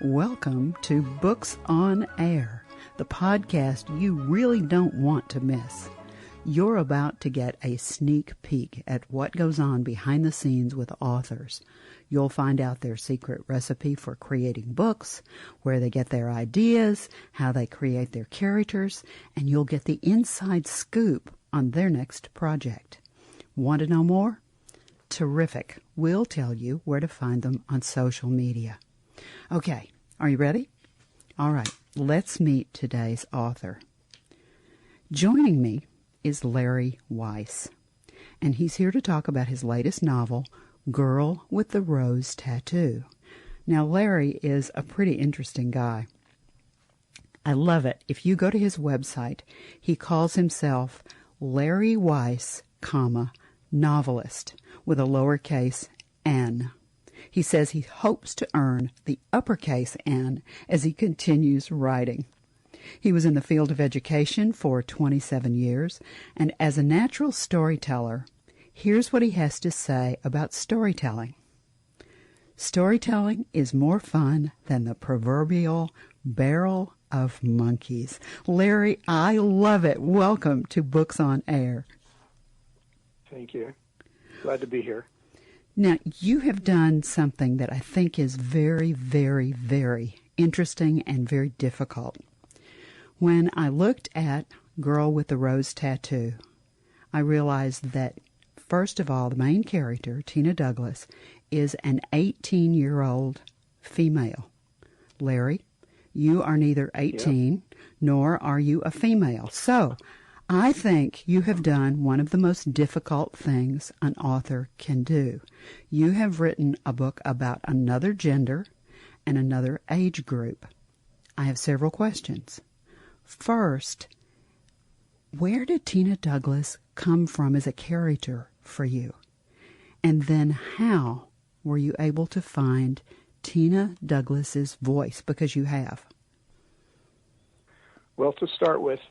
Welcome to Books on Air, the podcast you really don't want to miss. You're about to get a sneak peek at what goes on behind the scenes with authors. You'll find out their secret recipe for creating books, where they get their ideas, how they create their characters, and you'll get the inside scoop on their next project. Want to know more? Terrific. We'll tell you where to find them on social media. Okay, are you ready? All right, let's meet today's author. Joining me is Larry Weiss, and he's here to talk about his latest novel, Girl with the Rose Tattoo. Now, Larry is a pretty interesting guy. I love it. If you go to his website, he calls himself Larry Weiss, novelist, with a lowercase n. He says he hopes to earn the uppercase N as he continues writing. He was in the field of education for 27 years, and as a natural storyteller, here's what he has to say about storytelling. Storytelling is more fun than the proverbial barrel of monkeys. Larry, I love it. Welcome to Books on Air. Thank you. Glad to be here. Now, you have done something that I think is very, very, very interesting and very difficult. When I looked at Girl with the Rose Tattoo, I realized that, first of all, the main character, Tina Douglas, is an 18-year-old female. Larry, you are neither 18 nor are you a female. So, I think you have done one of the most difficult things an author can do. You have written a book about another gender and another age group. I have several questions. First, where did Tina Douglas come from as a character for you? And then how were you able to find Tina Douglas's voice? Because you have. Well, to start with,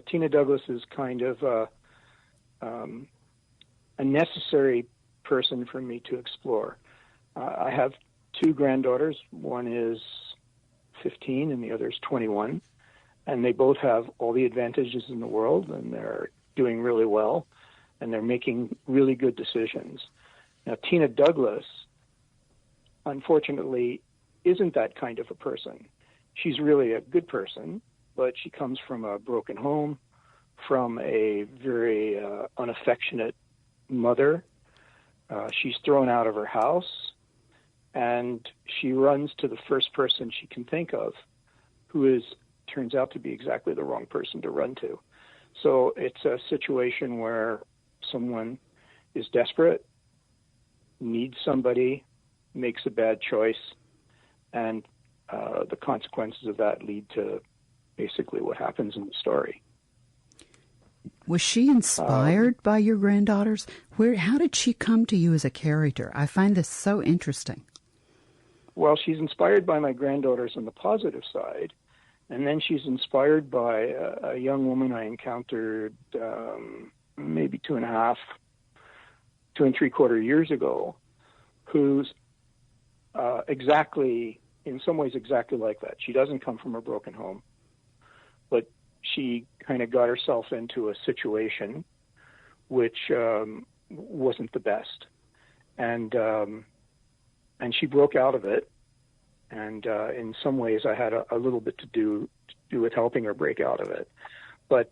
Tina Douglas is kind of a necessary person for me to explore. I have two granddaughters. One is 15 and the other is 21. And they both have all the advantages in the world, and they're doing really well, and they're making really good decisions. Now, Tina Douglas, unfortunately, isn't that kind of a person. She's really a good person, but she comes from a broken home, from a very unaffectionate mother. She's thrown out of her house, and she runs to the first person she can think of, who turns out to be exactly the wrong person to run to. So it's a situation where someone is desperate, needs somebody, makes a bad choice, and the consequences of that lead to basically what happens in the story. Was she inspired by your granddaughters? How did she come to you as a character? I find this so interesting. Well, she's inspired by my granddaughters on the positive side, and then she's inspired by a young woman I encountered maybe 2.5 and 3/4 years ago, who's in some ways exactly like that. She doesn't come from a broken home, but she kind of got herself into a situation which wasn't the best, and she broke out of it. And in some ways, I had a little bit to do with helping her break out of it. But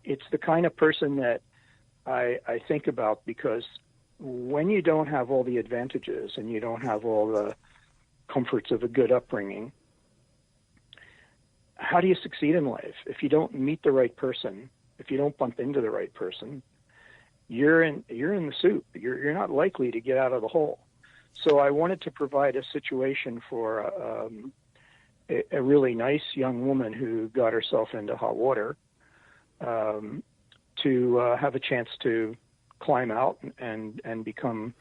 it's the kind of person that I think about, because when you don't have all the advantages and you don't have all the comforts of a good upbringing, how do you succeed in life? If you don't meet the right person, if you don't bump into the right person, you're in the soup. You're not likely to get out of the hole. So I wanted to provide a situation for a really nice young woman who got herself into hot water to have a chance to climb out and become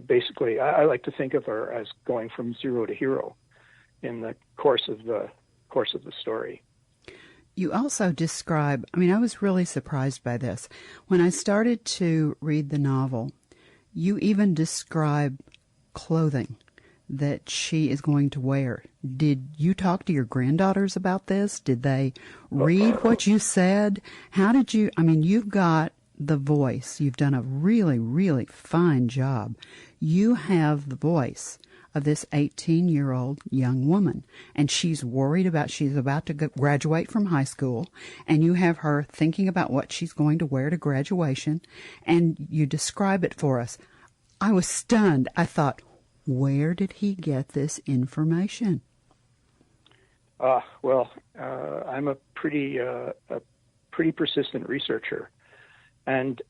basically, I like to think of her as going from zero to hero in the course of the story. You also describe, I was really surprised by this. When I started to read the novel, you even describe clothing that she is going to wear. Did you talk to your granddaughters about this? Did they read what you said? How did you, I mean, you've got the voice. You've done a really, really fine job. You have the voice of this 18-year-old young woman, and she's worried about, she's about to graduate from high school, and you have her thinking about what she's going to wear to graduation, and you describe it for us. I was stunned. I thought, where did he get this information? I'm a pretty persistent researcher, and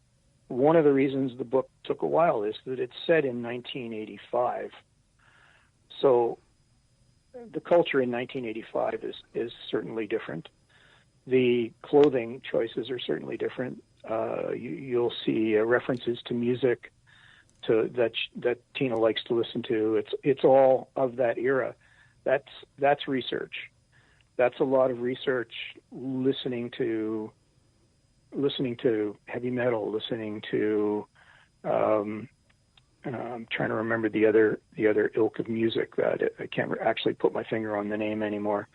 one of the reasons the book took a while is that it's set in 1985. So the culture in 1985 is certainly different. The clothing choices are certainly different. You'll see references to music that Tina likes to listen to. It's all of that era. That's research. That's a lot of research. Listening to heavy metal. Listening to I'm trying to remember the other ilk of music that I can't actually put my finger on the name anymore.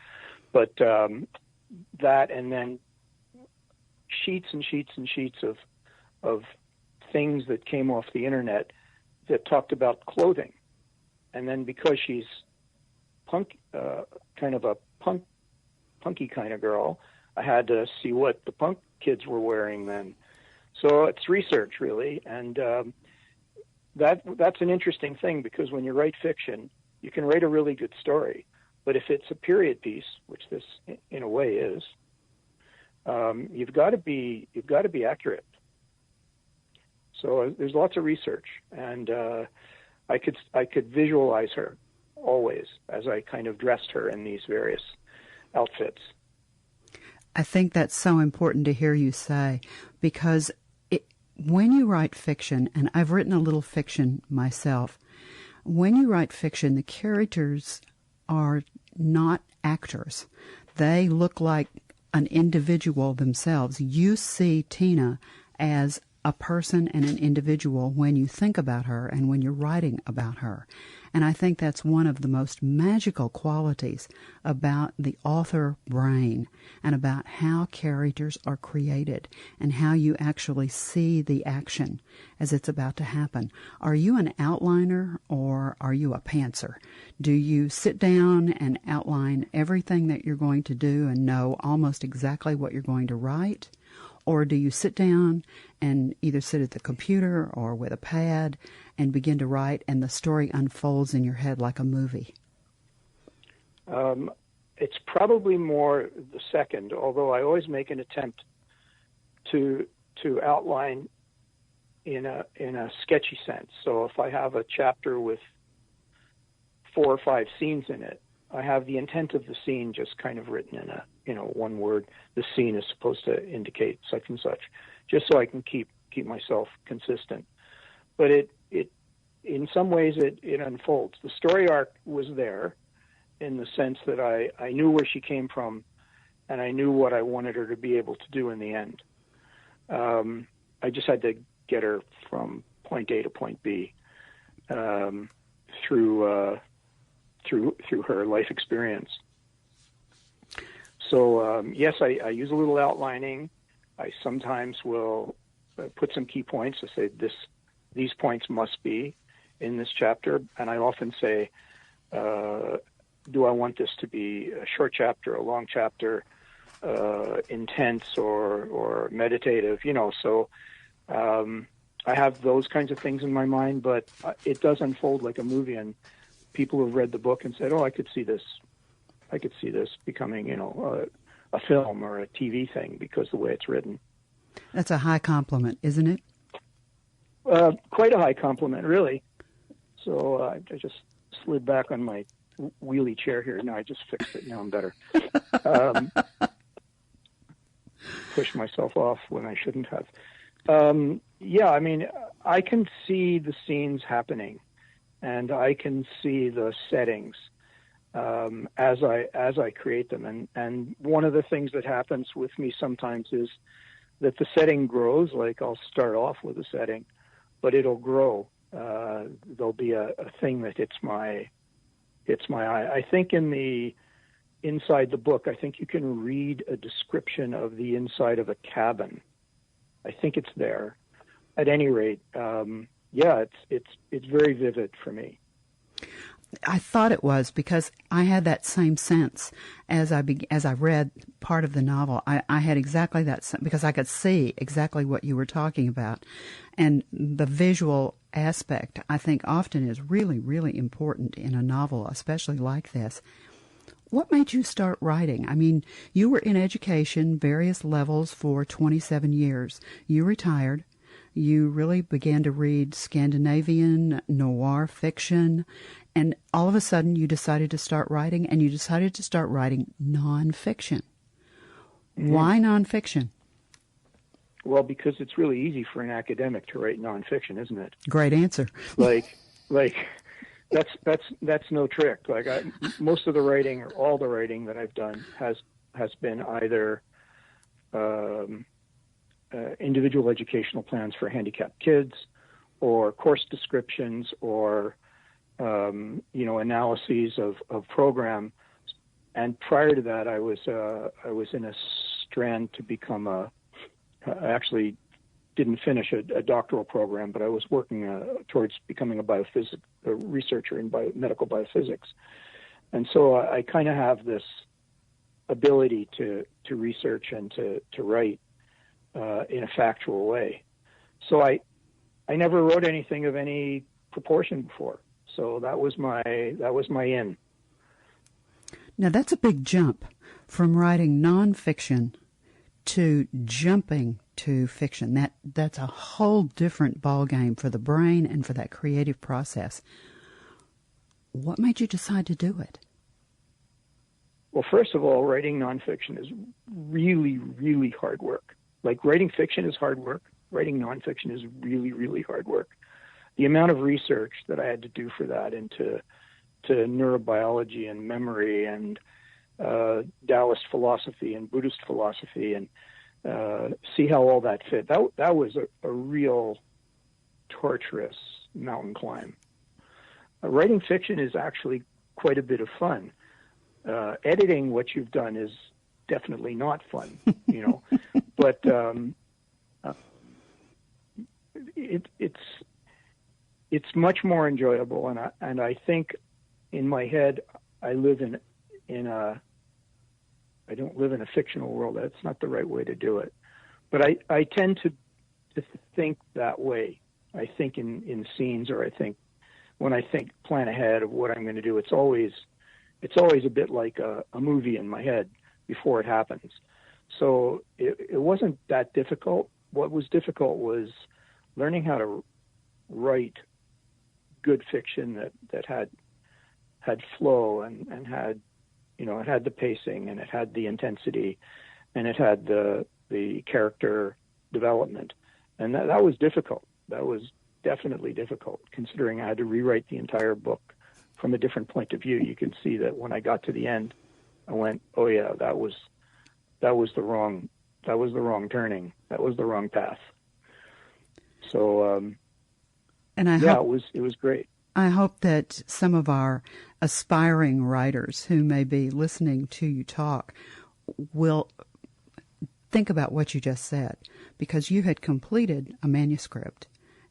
But that, and then sheets and sheets and sheets of things that came off the internet that talked about clothing. And then because she's kind of a punky kind of girl, I had to see what the punk kids were wearing then. So it's research, really. And that's an interesting thing, because when you write fiction, you can write a really good story. But if it's a period piece, which this in a way is, you've got to be accurate. So there's lots of research, and I could visualize her always as I kind of dressed her in these various outfits. I think that's so important to hear you say, because when you write fiction, and I've written a little fiction myself, when you write fiction, the characters are not actors. They look like an individual themselves. You see Tina as a person and an individual when you think about her and when you're writing about her. And I think that's one of the most magical qualities about the author brain and about how characters are created and how you actually see the action as it's about to happen. Are you an outliner or are you a pantser? Do you sit down and outline everything that you're going to do and know almost exactly what you're going to write? Or do you sit down and either sit at the computer or with a pad and begin to write, and the story unfolds in your head like a movie? It's probably more the second, although I always make an attempt to outline in a sketchy sense. So if I have a chapter with 4 or 5 scenes in it, I have the intent of the scene just kind of written in one word. The scene is supposed to indicate such and such, just so I can keep myself consistent. But it in some ways it unfolds. The story arc was there in the sense that I knew where she came from, and I knew what I wanted her to be able to do in the end. I just had to get her from point A to point B through her life experience. So yes, I use a little outlining. I sometimes will put some key points to say these points must be in this chapter, and I often say, do I want this to be a short chapter, a long chapter, intense or meditative? So I have those kinds of things in my mind, but it does unfold like a movie, and people have read the book and said, "Oh, I could see this becoming, a film or a TV thing because of the way it's written." That's a high compliment, isn't it? Quite a high compliment, really. So I just slid back on my wheelie chair here. No, I just fixed it. Now I'm better. Pushed myself off when I shouldn't have. I can see the scenes happening, and I can see the settings as I create them. And one of the things that happens with me sometimes is that the setting grows. Like I'll start off with a setting, but it'll grow there'll be a thing that hits my eye. I think inside the book, I think you can read a description of the inside of a cabin. I think it's there. At any rate, it's very vivid for me. I thought it was, because I had that same sense as I read part of the novel. I had exactly that, because I could see exactly what you were talking about. And the visual aspect, I think, often is really, really important in a novel, especially like this. What made you start writing? I mean, you were in education, various levels, for 27 years. You retired. You really began to read Scandinavian noir fiction, and all of a sudden you decided to start writing, and you decided to start writing nonfiction. Mm-hmm. Why nonfiction? Well, because it's really easy for an academic to write nonfiction, isn't it? Great answer. Like that's no trick. Like most of the writing, or all the writing that I've done has been either individual educational plans for handicapped kids, or course descriptions, or analyses of program. And prior to that, I was in a strand to become I actually didn't finish a doctoral program, but I was working towards becoming a researcher in medical biophysics. And so I kind of have this ability to research and to write in a factual way. So I never wrote anything of any proportion before. So that was my in. Now that's a big jump from writing nonfiction to jumping to fiction. That's a whole different ballgame for the brain and for that creative process. What made you decide to do it? Well, first of all, writing nonfiction is really, really hard work. Like, writing fiction is hard work. Writing nonfiction is really, really hard work. The amount of research that I had to do for that into neurobiology and memory and Taoist philosophy and Buddhist philosophy, and see how all that fit. That was a real torturous mountain climb. Writing fiction is actually quite a bit of fun. Editing what you've done is definitely not fun, but it's much more enjoyable, and I think in my head I live in a I don't live in a fictional world. That's not the right way to do it, but I tend to think that way. I think in scenes, or I think when I plan ahead of what I'm going to do, it's always a bit like a movie in my head before it happens. So it wasn't that difficult. What was difficult was learning how to write good fiction that had flow and had, it had the pacing, and it had the intensity, and it had the character development. And that was difficult. That was definitely difficult, considering I had to rewrite the entire book from a different point of view. You can see that when I got to the end, I went, "Oh yeah, that was the wrong turning. That was the wrong path." So, and it was great. I hope that some of our aspiring writers who may be listening to you talk will think about what you just said, because you had completed a manuscript,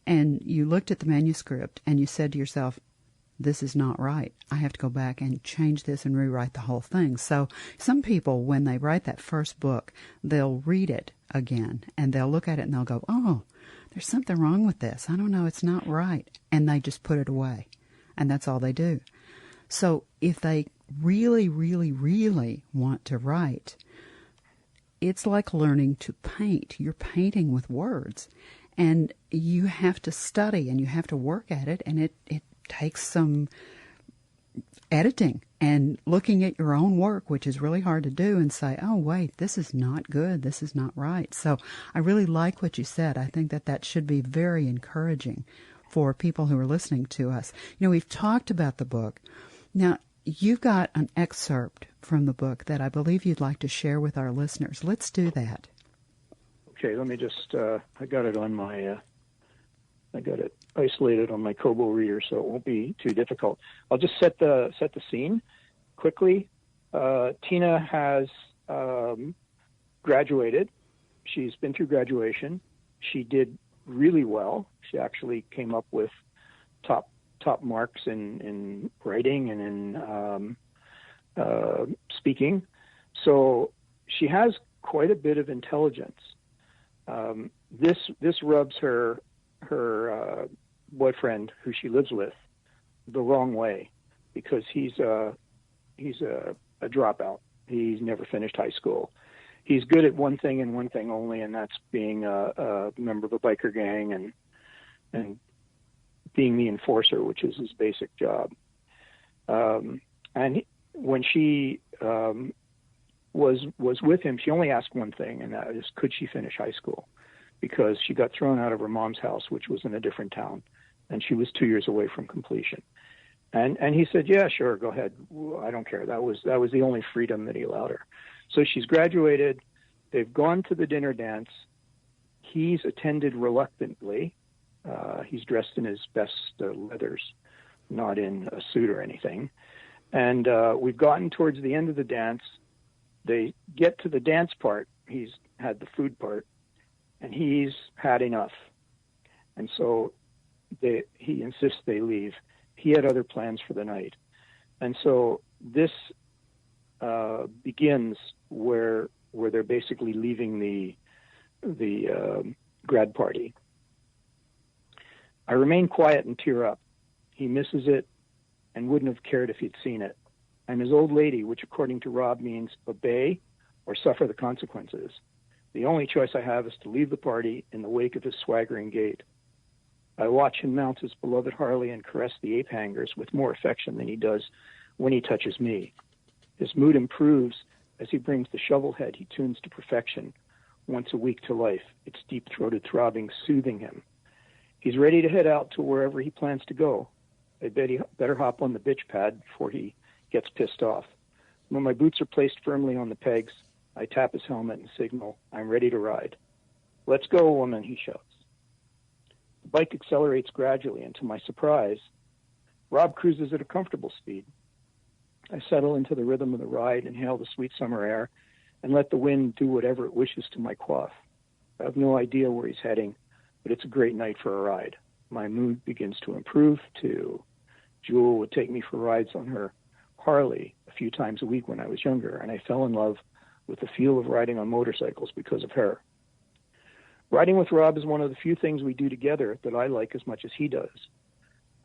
and you looked at the manuscript and you said to yourself, "This is not right. I have to go back and change this and rewrite the whole thing." So some people, when they write that first book, they'll read it again and they'll look at it and they'll go, "Oh, there's something wrong with this. I don't know. It's not right." And they just put it away. And that's all they do. So if they really, really, really want to write, it's like learning to paint. You're painting with words. And you have to study and you have to work at it. And it takes some editing and looking at your own work, which is really hard to do, and say, "Oh, wait, this is not good. This is not right." So I really like what you said. I think that should be very encouraging for people who are listening to us. We've talked about the book. Now, you've got an excerpt from the book that I believe you'd like to share with our listeners. Let's do that. Okay, let me just, I got it on my I got it isolated on my Kobo reader, so it won't be too difficult. I'll just set the scene quickly. Tina has graduated. She's been through graduation. She did really well. She actually came up with top marks in writing and in speaking. So she has quite a bit of intelligence. This rubs her boyfriend, who she lives with, the wrong way, because he's a dropout. He's never finished high school. He's good at one thing and one thing only, and that's being a member of a biker gang and being the enforcer, which is his basic job. When she was with him, she only asked one thing, and that is, could she finish high school? Because she got thrown out of her mom's house, which was in a different town, and she was 2 years away from completion. And he said, yeah, sure, go ahead. I don't care. That was the only freedom that he allowed her. So she's graduated. They've gone to the dinner dance. He's attended reluctantly. He's dressed in his best leathers, not in a suit or anything. And we've gotten towards the end of the dance. They get to the dance part. He's had the food part, and he's had enough. And so he insists they leave. He had other plans for the night. And so this begins where they're basically leaving the grad party. I remain quiet and tear up. He misses it and wouldn't have cared if he'd seen it. I'm his old lady, which according to Rob means obey or suffer the consequences. The only choice I have is to leave the party in the wake of his swaggering gait. I watch him mount his beloved Harley and caress the ape hangers with more affection than he does when he touches me. His mood improves as he brings the shovel head he tunes to perfection once a week to life, its deep-throated throbbing soothing him. He's ready to head out to wherever he plans to go. I bet he better hop on the bitch pad before he gets pissed off. When my boots are placed firmly on the pegs, I tap his helmet and signal, I'm ready to ride. Let's go, woman, he shouts. The bike accelerates gradually, and to my surprise, Rob cruises at a comfortable speed. I settle into the rhythm of the ride, inhale the sweet summer air, and let the wind do whatever it wishes to my coif. I have no idea where he's heading, but it's a great night for a ride. My mood begins to improve, too. Jewel would take me for rides on her Harley a few times a week when I was younger, and I fell in love with the feel of riding on motorcycles because of her. Riding with Rob is one of the few things we do together that I like as much as he does.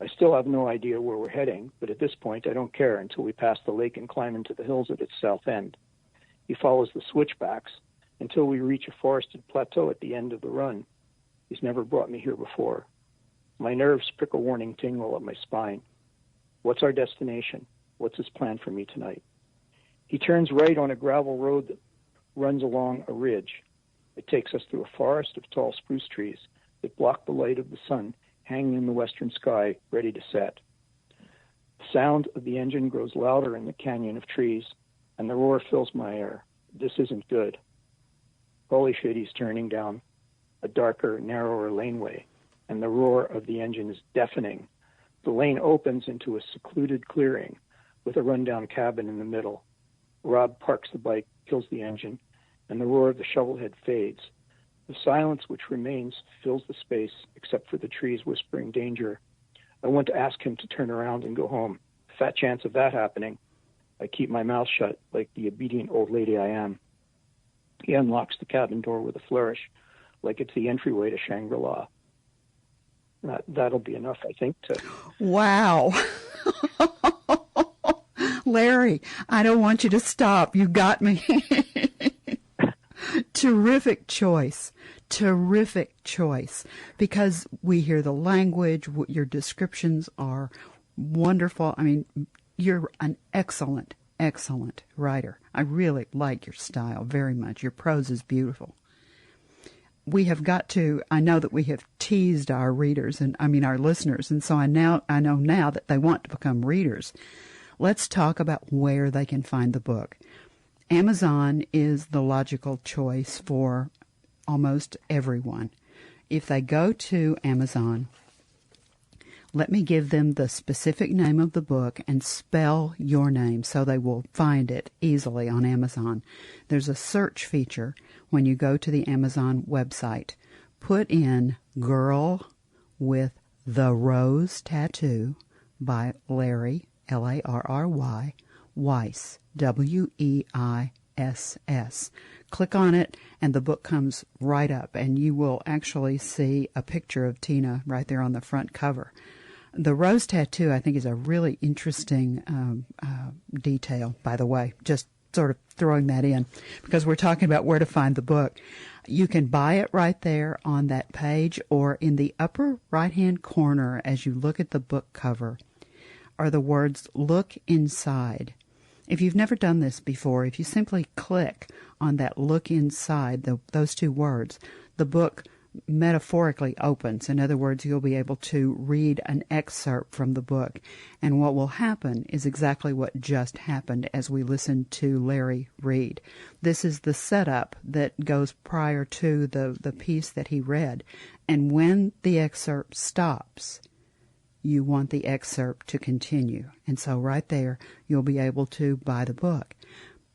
I still have no idea where we're heading, but at this point I don't care until we pass the lake and climb into the hills at its south end. He follows the switchbacks until we reach a forested plateau at the end of the run. He's never brought me here before. My nerves prick a warning tingle up my spine. What's our destination? What's his plan for me tonight? He turns right on a gravel road that runs along a ridge. It takes us through a forest of tall spruce trees that block the light of the sun hanging in the western sky, ready to set. The sound of the engine grows louder in the canyon of trees, and the roar fills my air. This isn't good. Holy shit, he's turning down a darker, narrower laneway, and the roar of the engine is deafening. The lane opens into a secluded clearing with a rundown cabin in the middle. Rob parks the bike, kills the engine, and the roar of the shovelhead fades. The silence which remains fills the space except for the trees whispering danger. I want to ask him to turn around and go home. Fat chance of that happening. I keep my mouth shut like the obedient old lady I am. He unlocks the cabin door with a flourish, like it's the entryway to Shangri-La. That'll be enough, I think, to... Wow. Larry, I don't want you to stop. You got me. Terrific choice. Terrific choice. Because we hear the language, your descriptions are wonderful. I mean, you're an excellent, excellent writer. I really like your style very much. Your prose is beautiful. We have got to, I know that we have teased our readers, and I mean our listeners, and so I know now that they want to become readers. Let's talk about where they can find the book. Amazon is the logical choice for almost everyone. If they go to Amazon let me give them the specific name of the book and spell your name so they will find it easily on Amazon. There's a search feature when you go to the Amazon website. Put in Girl with the Rose Tattoo by Larry, Larry, Weiss, Weiss. Click on it, and the book comes right up, and you will actually see a picture of Tina right there on the front cover. The rose tattoo, I think, is a really interesting detail, by the way, just sort of throwing that in, because we're talking about where to find the book. You can buy it right there on that page, or in the upper right-hand corner as you look at the book cover are the words, "Look Inside." If you've never done this before, if you simply click on that "look inside," those two words, the book metaphorically opens. In other words, you'll be able to read an excerpt from the book. And what will happen is exactly what just happened as we listened to Larry read. This is the setup that goes prior to the piece that he read. And when the excerpt stops, you want the excerpt to continue. And so right there, you'll be able to buy the book.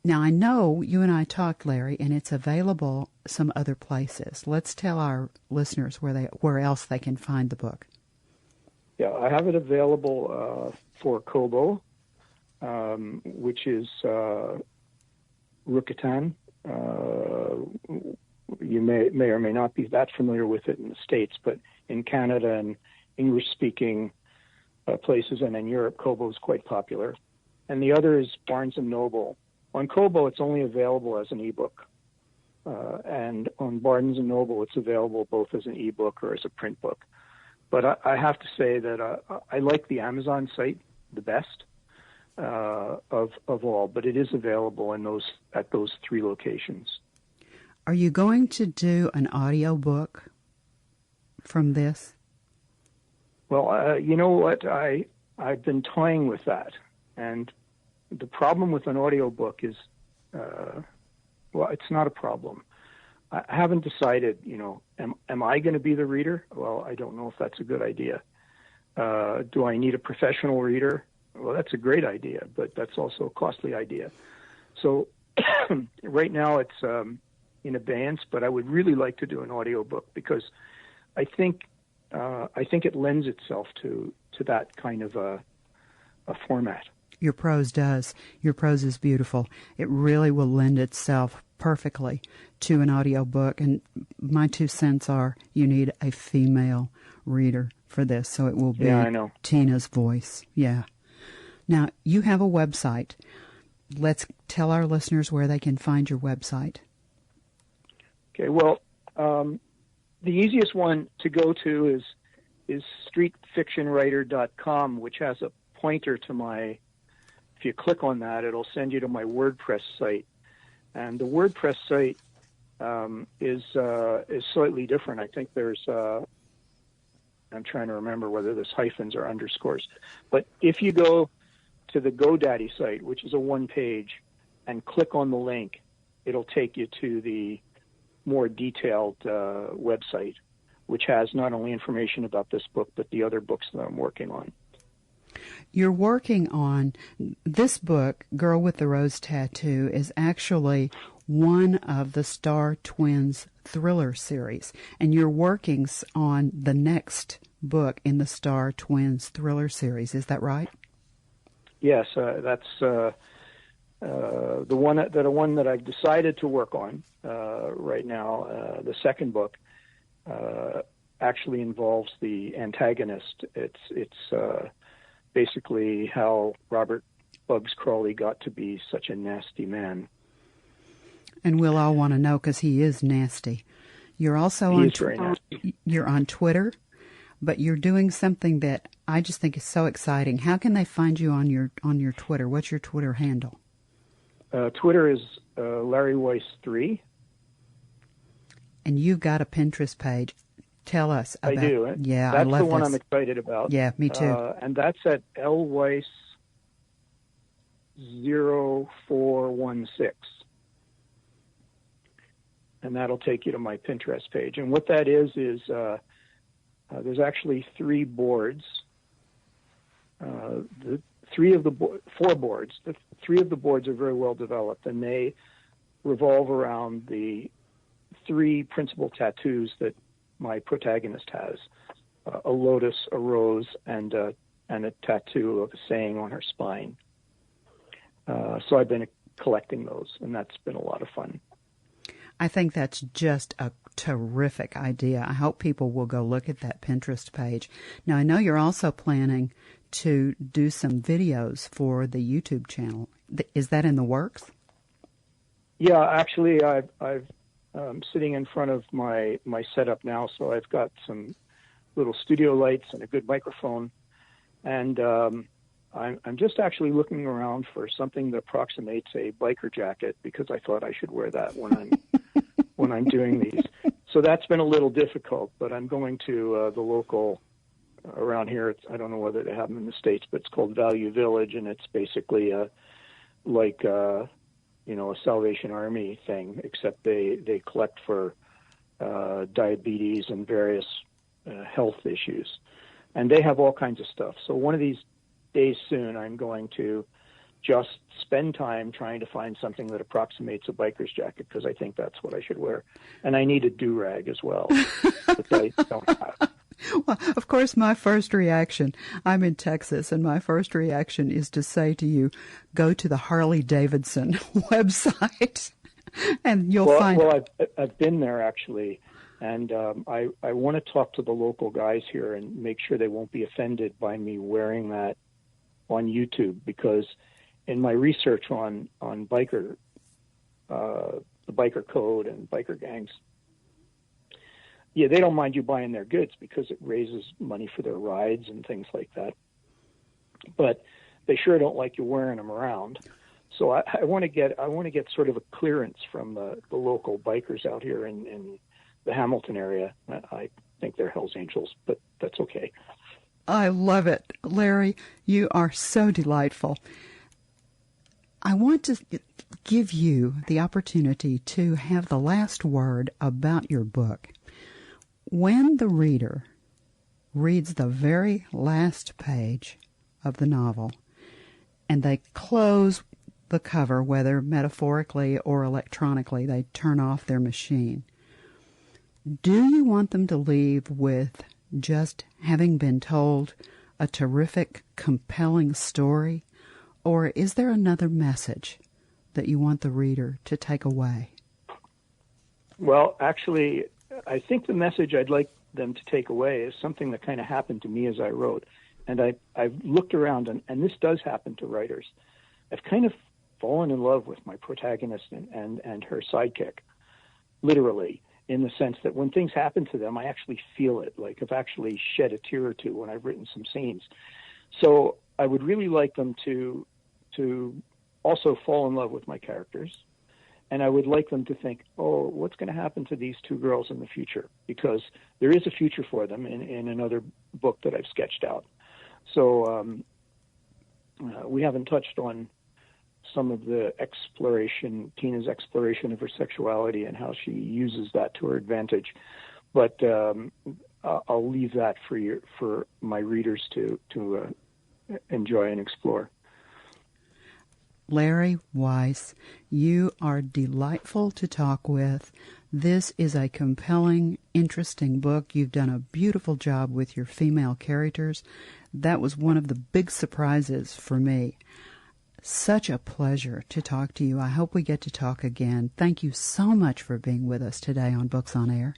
Now, I know you and I talked, Larry, and it's available some other places. Let's tell our listeners where else they can find the book. Yeah, I have it available for Kobo, which is Rukatan. You may or may not be that familiar with it in the States, but in Canada and English-speaking places and in Europe, Kobo is quite popular. And the other is Barnes & Noble. On Kobo, it's only available as an ebook. And on Barnes & Noble, it's available both as an ebook or as a print book. But I have to say that I like the Amazon site the best of all, but it is available at those three locations. Are you going to do an audio book from this? Well, you know what? I've been toying with that. And the problem with an audiobook is, well, it's not a problem. I haven't decided, am I going to be the reader? Well, I don't know if that's a good idea. Do I need a professional reader? Well, that's a great idea, but that's also a costly idea. So right now it's in abeyance, but I would really like to do an audiobook because I think it lends itself to that kind of a format. Your prose does. Your prose is beautiful. It really will lend itself perfectly to an audiobook. And my 2 cents are you need a female reader for this, so it will be Tina's voice. Yeah. Now, you have a website. Let's tell our listeners where they can find your website. Okay, well, the easiest one to go to is streetfictionwriter.com, which has a pointer to my... If you click on that, it'll send you to my WordPress site. And the WordPress site is slightly different. I think there's... I'm trying to remember whether there's hyphens or underscores. But if you go to the GoDaddy site, which is a one-page, and click on the link, it'll take you to the more detailed website, which has not only information about this book, but the other books that I'm working on. You're working on this book, Girl with the Rose Tattoo, is actually one of the Star Twins thriller series, and you're working on the next book in the Star Twins thriller series. Is that right? Yes, that's the one that I've decided to work on right now. The second book actually involves the antagonist. It's basically how Robert Bugs Crawley got to be such a nasty man. And we'll all want to know because he is nasty. You're also you're on Twitter, but you're doing something that I just think is so exciting. How can they find you on your Twitter? What's your Twitter handle? Twitter is Larry Weiss 3. And you've got a Pinterest page. Tell us about. I do. Yeah, that's I love the one this. I'm excited about. Yeah, me too. And that's at lweiss 0416. And that'll take you to my Pinterest page. And what that is there's actually 3 boards. the four boards. The three of the boards are very well developed, and they revolve around the three principal tattoos that my protagonist has: a lotus, a rose, and a tattoo of a saying on her spine. So I've been collecting those, and that's been a lot of fun. I think that's just a terrific idea. I hope people will go look at that Pinterest page. Now, I know you're also planning to do some videos for the YouTube channel. Is that in the works? Yeah, actually, I'm sitting in front of my setup now, so I've got some little studio lights and a good microphone, and I'm just actually looking around for something that approximates a biker jacket, because I thought I should wear that when I'm doing these. So that's been a little difficult, but I'm going to the local around here. I don't know whether they have them in the States, but it's called Value Village, and it's basically a Salvation Army thing, except they collect for diabetes and various health issues, and they have all kinds of stuff. So one of these days soon, I'm going to just spend time trying to find something that approximates a biker's jacket, because I think that's what I should wear. And I need a do-rag as well, which I don't have. Well, of course, my first reaction, I'm in Texas, and my first reaction is to say to you, go to the Harley-Davidson website, and you'll find... Well, I've been there, actually, and I want to talk to the local guys here and make sure they won't be offended by me wearing that on YouTube, because in my research on biker, the biker code and biker gangs, yeah, they don't mind you buying their goods because it raises money for their rides and things like that. But they sure don't like you wearing them around. So I want to get sort of a clearance from the local bikers out here in the Hamilton area. I think they're Hell's Angels, but that's okay. I love it. Larry, you are so delightful. I want to give you the opportunity to have the last word about your book. When the reader reads the very last page of the novel and they close the cover, whether metaphorically or electronically, they turn off their machine, do you want them to leave with just having been told a terrific, compelling story, or is there another message that you want the reader to take away? Well, actually, I think the message I'd like them to take away is something that kind of happened to me as I wrote. And I've looked around, and this does happen to writers. I've kind of fallen in love with my protagonist and her sidekick, literally, in the sense that when things happen to them, I actually feel it. Like I've actually shed a tear or two when I've written some scenes. So I would really like them to also fall in love with my characters. And I would like them to think, oh, what's going to happen to these two girls in the future? Because there is a future for them in another book that I've sketched out. So we haven't touched on some of the Tina's exploration of her sexuality and how she uses that to her advantage. But I'll leave that for my readers to enjoy and explore. Larry Weiss, you are delightful to talk with. This is a compelling, interesting book. You've done a beautiful job with your female characters. That was one of the big surprises for me. Such a pleasure to talk to you. I hope we get to talk again. Thank you so much for being with us today on Books on Air.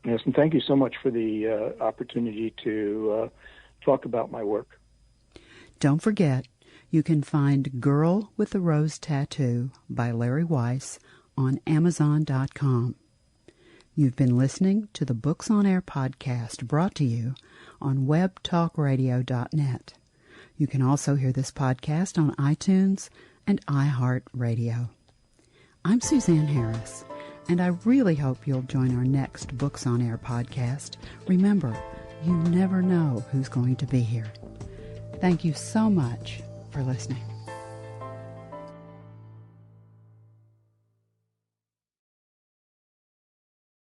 Yes, and thank you so much for the opportunity to talk about my work. Don't forget, you can find Girl with the Rose Tattoo by Larry Weiss on Amazon.com. You've been listening to the Books on Air podcast, brought to you on webtalkradio.net. You can also hear this podcast on iTunes and iHeartRadio. I'm Suzanne Harris, and I really hope you'll join our next Books on Air podcast. Remember, you never know who's going to be here. Thank you so much for listening.